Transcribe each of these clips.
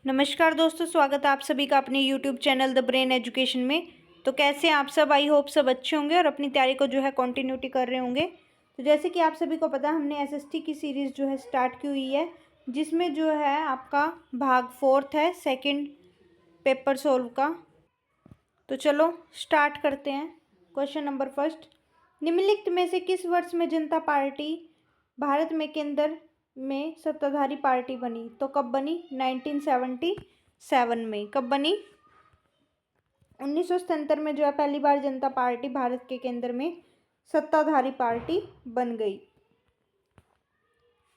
नमस्कार दोस्तों, स्वागत है आप सभी का अपने YouTube channel the brain education में। तो कैसे हैं आप सब? आई होप सब अच्छे होंगे और अपनी तैयारी को जो है कंटिन्यूटी कर रहे होंगे। तो जैसे कि आप सभी को पता है, हमने एसएसटी की सीरीज़ जो है स्टार्ट की हुई है, जिसमें जो है आपका भाग 4 है, सेकंड पेपर सोल्व का। तो चलो स्टार्ट करते हैं। क्वेश्चन नंबर फर्स्ट, निम्नलिखित में से किस वर्ष में जनता पार्टी भारत में केंद्र में सत्ताधारी पार्टी बनी? तो कब बनी? 1977 में। कब बनी? 1977 में जो है पहली बार जनता पार्टी भारत के केंद्र में सत्ताधारी पार्टी बन गई।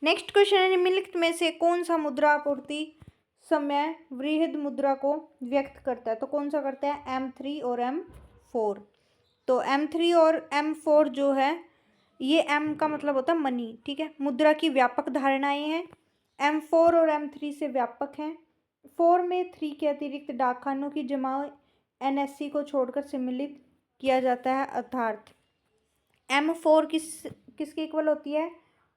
नेक्स्ट क्वेश्चन है, निम्नलिखित में से कौन सा मुद्रा आपूर्ति समय वृहद मुद्रा को व्यक्त करता है? तो कौन सा करता है? M3 और M4। तो M3 और M4 जो है, ये M का मतलब होता है मनी, ठीक है, मुद्रा की व्यापक धारणाएं हैं। M4 और M3 से व्यापक हैं। 4 में 3 के अतिरिक्त डाक खानों की जमा NSC को छोड़कर सम्मिलित किया जाता है, अर्थात M4 किसके इक्वल होती है?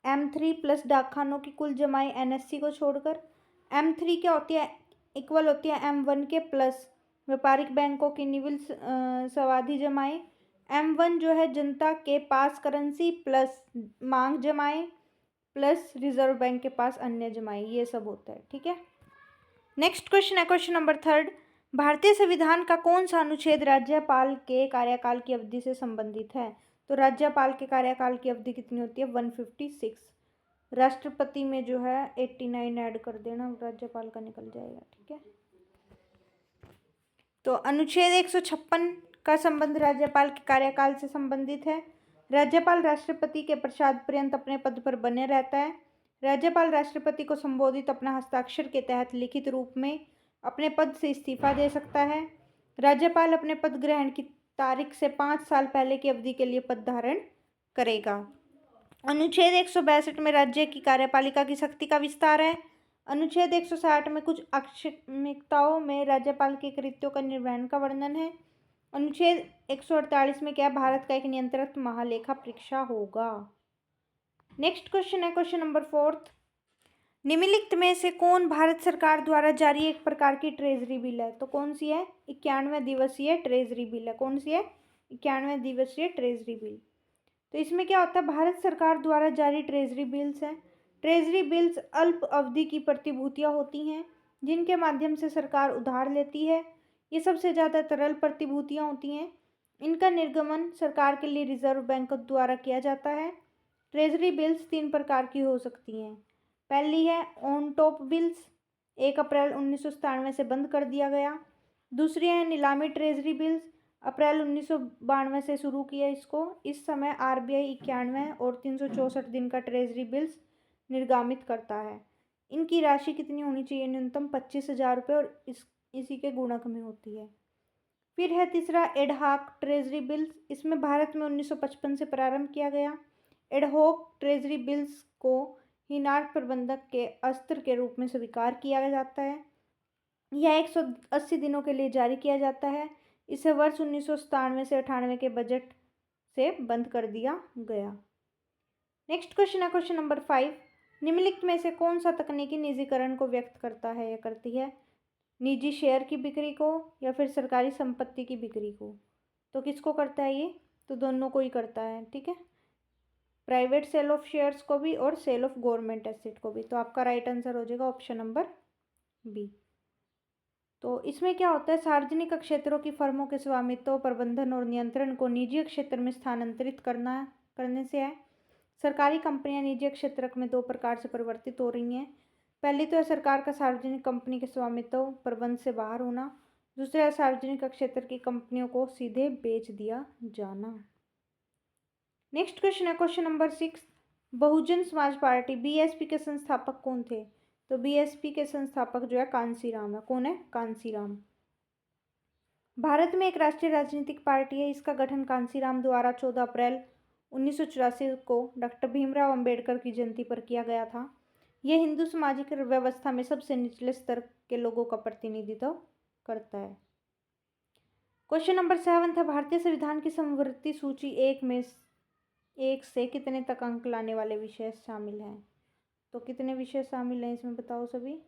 M3 प्लस डाक खानों की कुल जमाई NSC को छोड़कर। M3 क्या होती है? इक्वल होती है M1 के प्लस व्यापारिक बैंकों की निविल सावधि जमाएं। M1 जो है जनता के पास करेंसी प्लस मांग जमाएं प्लस रिजर्व बैंक के पास अन्य जमाएं, ये सब होता है, ठीक है। नेक्स्ट क्वेश्चन है क्वेश्चन नंबर थर्ड, भारतीय संविधान का कौन सा अनुच्छेद राज्यपाल के कार्यकाल की अवधि से संबंधित है? तो राज्यपाल के कार्यकाल की अवधि कितनी होती है? 156। राष्ट्रपति में जो है 89 ऐड कर देना, राज्यपाल का निकल जाएगा, ठीक है। तो अनुच्छेद 156 का संबंध राज्यपाल के कार्यकाल से संबंधित है। राज्यपाल राष्ट्रपति के पश्चात पर्यंत अपने पद पर बने रहता है। राज्यपाल राष्ट्रपति को संबोधित अपना हस्ताक्षर के तहत लिखित रूप में अपने पद से इस्तीफा दे सकता है। राज्यपाल अपने पद ग्रहण की तारीख से 5 साल पहले की अवधि के लिए पद धारण करेगा। अनुच्छेद 162 में राज्य की कार्यपालिका की शक्ति का विस्तार है। अनुच्छेद 160 में कुछ आक्षेपिकताओं में राज्यपाल के कृत्यों का निर्वहन का वर्णन है। अनुच्छेद 148 में क्या? भारत का एक नियंत्रित महालेखा परीक्षा होगा। नेक्स्ट क्वेश्चन है क्वेश्चन नंबर फोर्थ, निम्नलिखित में से कौन भारत सरकार द्वारा जारी एक प्रकार की ट्रेजरी बिल है? तो कौन सी है? 91 दिवसीय ट्रेजरी बिल है। कौन सी है? 91 दिवसीय ट्रेजरी बिल। तो इसमें क्या होता है? भारत सरकार द्वारा जारी ट्रेजरी बिल्स हैं। ट्रेजरी बिल्स अल्प अवधि की प्रतिभूतियां होती हैं, जिनके माध्यम से सरकार उधार लेती है। ये सबसे ज़्यादा तरल प्रतिभूतियां होती हैं। इनका निर्गमन सरकार के लिए रिजर्व बैंक द्वारा किया जाता है। ट्रेजरी बिल्स 3 प्रकार की हो सकती हैं। पहली है ऑन टॉप बिल्स, 1 अप्रैल 1997 से बंद कर दिया गया। दूसरी है नीलामी ट्रेजरी बिल्स, अप्रैल 1992 से शुरू किया इसको। इस समय RBI 91 और 364 दिन का ट्रेजरी बिल्स निर्गमित करता है। इनकी राशि कितनी होनी चाहिए? न्यूनतम 25,000 रुपये, और इसी के गुणक में होती है। फिर है तीसरा एडहॉक ट्रेजरी बिल्स, इसमें भारत में 1955 से प्रारंभ किया गया। एडहॉक ट्रेजरी बिल्स को हिनार्क प्रबंधक के अस्त्र के रूप में स्वीकार किया जाता है। यह 180 दिनों के लिए जारी किया जाता है। इसे वर्ष 1997 से 98 के बजट से बंद कर दिया गया। नेक्स्ट क्वेश्चन है क्वेश्चन नंबर 5, निम्नलिखित में से कौन सा तकनीकी निजीकरण को व्यक्त करता है या करती है? निजी शेयर की बिक्री को या फिर सरकारी संपत्ति की बिक्री को? तो किसको करता है ये? तो दोनों को ही करता है, ठीक है, प्राइवेट सेल ऑफ शेयर्स को भी और सेल ऑफ गवर्नमेंट एसेट को भी। तो आपका राइट आंसर हो जाएगा ऑप्शन नंबर बी। तो इसमें क्या होता है? सार्वजनिक क्षेत्रों की फर्मों के स्वामित्व, प्रबंधन और नियंत्रण को निजी क्षेत्र में स्थानांतरित करने से है। सरकारी कंपनियां निजी क्षेत्र में 2 प्रकार से परिवर्तित हो रही हैं। पहली तो है सरकार का सार्वजनिक कंपनी के स्वामित्व प्रबंध से बाहर होना। दूसरा है सार्वजनिक क्षेत्र की कंपनियों को सीधे बेच दिया जाना। नेक्स्ट क्वेश्चन है question number 6, Bahujan Samaj party BSP के संस्थापक कौन थे? तो BSP के संस्थापक जो है कांसीराम है। कौन है? कांसीराम। भारत में एक राष्ट्रीय राजनीतिक पार्टी है। इसका गठन कांसीराम द्वारा 14 अप्रैल 1984 को डॉक्टर भीमराव अंबेडकर की जयंती पर किया गया था। यह हिंदू सामाजिक व्यवस्था में सबसे निचले स्तर के लोगों का प्रतिनिधित्व करता है। क्वेश्चन नंबर 7 था, भारतीय संविधान की समवर्ती सूची 1 से कितने तक अंक लाने वाले विषय शामिल हैं? तो कितने विषय शामिल हैं इसमें बताओ सभी?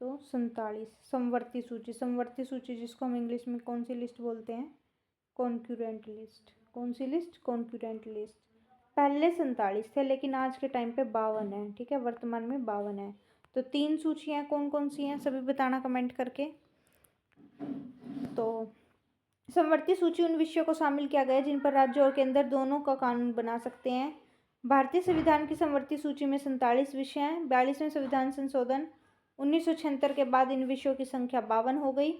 तो 47। समवर्ती सूची, समवर्ती सूची जिसको हम इंग्लिश में कौन सी लिस्ट बोलते हैं? Concurrent list. कौन सी लिस्ट? Concurrent list. पहले 47 थे लेकिन आज के टाइम पे 52 है। ठीक है, वर्तमान में 52 है। तो 3 सूचियाँ कौन कौन सी हैं सभी बताना कमेंट करके। तो समवर्ती सूची उन विषयों को शामिल किया गया जिन पर राज्य और केंद्र दोनों का कानून बना सकते हैं। भारतीय संविधान की समवर्ती सूची में 47 विषय हैं। 42वें संविधान संशोधन 1976 के बाद इन विषयों की संख्या 52 हो गई।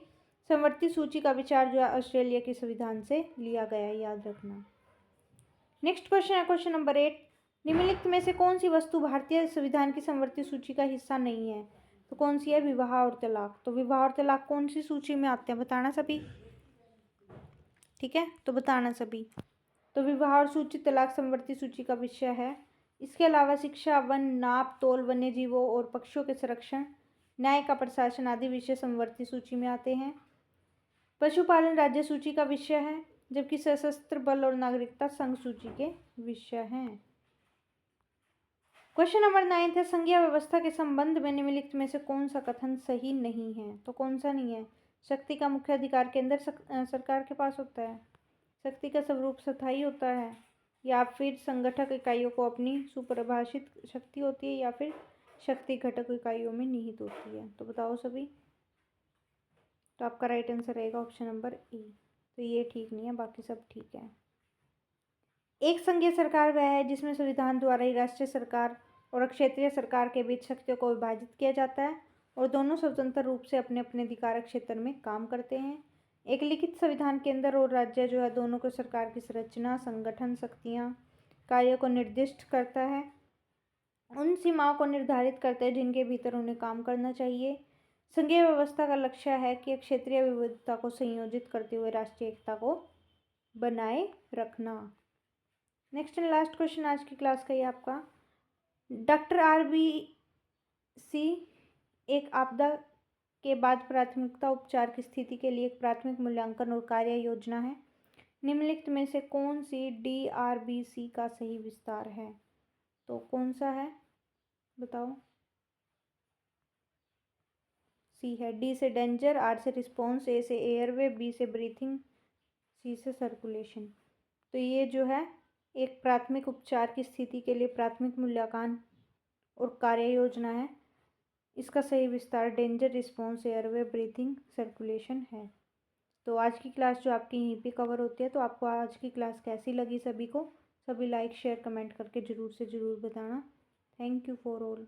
समवर्ती सूची का विचार जो है ऑस्ट्रेलिया के संविधान से लिया गया है, याद रखना। नेक्स्ट क्वेश्चन है क्वेश्चन नंबर 8। निम्नलिखित में से कौन सी वस्तु भारतीय संविधान की समवर्ती सूची का हिस्सा नहीं है? तो कौन सी है? विवाह और तलाक। तो विवाह और तलाक कौन सी सूची में आते हैं बताना सभी। ठीक है, तो बताना सभी। तो विवाह और सूची तलाक समवर्ती सूची का विषय है। इसके अलावा शिक्षा, वन, नाप तोल, वन्य जीवों और पक्षियों के संरक्षण, न्याय का प्रशासन आदि विषय समवर्ती सूची में आते हैं। पशुपालन राज्य सूची का विषय है, जबकि सशस्त्र बल और नागरिकता संघ सूची के विषय हैं। क्वेश्चन नंबर 9 है। संघीय व्यवस्था के संबंध में निम्नलिखित में से कौन सा कथन सही नहीं है? तो कौन सा नहीं है? शक्ति का मुख्य अधिकार केंद्र सरकार के पास होता है, शक्ति का स्वरूप स्थायी होता है, या फिर संगठक इकाइयों को अपनी सुपरिभाषित शक्ति होती है, या फिर शक्ति घटक इकाइयों में निहित होती है। तो बताओ सभी। तो आपका राइट आंसर रहेगा ऑप्शन नंबर ई। तो ये ठीक नहीं है, बाकी सब ठीक है। एक संघीय सरकार वह है जिसमें संविधान द्वारा ही राष्ट्रीय सरकार और क्षेत्रीय सरकार के बीच शक्तियों को विभाजित किया जाता है और दोनों स्वतंत्र रूप से अपने अपने अधिकारक क्षेत्र में काम करते हैं। एक लिखित संविधान केंद्र और राज्य जो है दोनों को सरकार की संरचना, संगठन, शक्तियाँ, कार्यों को निर्दिष्ट करता है, उन सीमाओं को निर्धारित करते हैं जिनके भीतर उन्हें काम करना चाहिए। संघीय व्यवस्था का लक्ष्य है कि क्षेत्रीय विविधता को संयोजित करते हुए राष्ट्रीय एकता को बनाए रखना। नेक्स्ट एंड लास्ट क्वेश्चन आज की क्लास का ये आपका। डॉक्टर RBC एक आपदा के बाद प्राथमिकता उपचार की स्थिति के लिए एक प्राथमिक मूल्यांकन और कार्य योजना है। निम्नलिखित में से कौन सी DRBC का सही विस्तार है? तो कौन सा है बताओ। सी है। D से डेंजर, R से रिस्पॉन्स, A से एयरवे, B से ब्रीथिंग, C से सर्कुलेशन। तो ये जो है एक प्राथमिक उपचार की स्थिति के लिए प्राथमिक मूल्यांकन और कार्य योजना है। इसका सही विस्तार danger, response, airway, breathing, circulation है। तो आज की क्लास जो आपकी यहीं पे कवर होती है। तो आपको आज की क्लास कैसी लगी सभी को? सभी लाइक शेयर कमेंट करके ज़रूर से ज़रूर बताना। Thank you for all.